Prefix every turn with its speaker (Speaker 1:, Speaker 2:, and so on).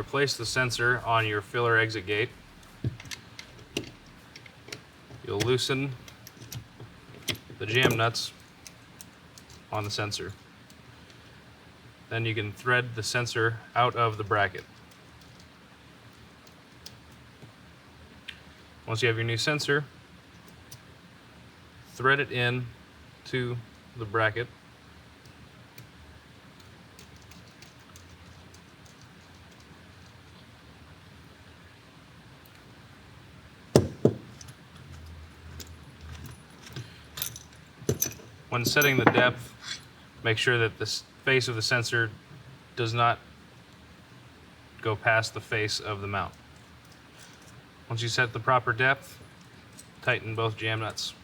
Speaker 1: replace the sensor on your filler exit gate, you'll loosen the jam nuts on the sensor. Then you can thread the sensor out of the bracket. Once you have your new sensor, thread it in to the bracket. When setting the depth, make sure that the face of the sensor does not go past the face of the mount. Once you set the proper depth, tighten both jam nuts.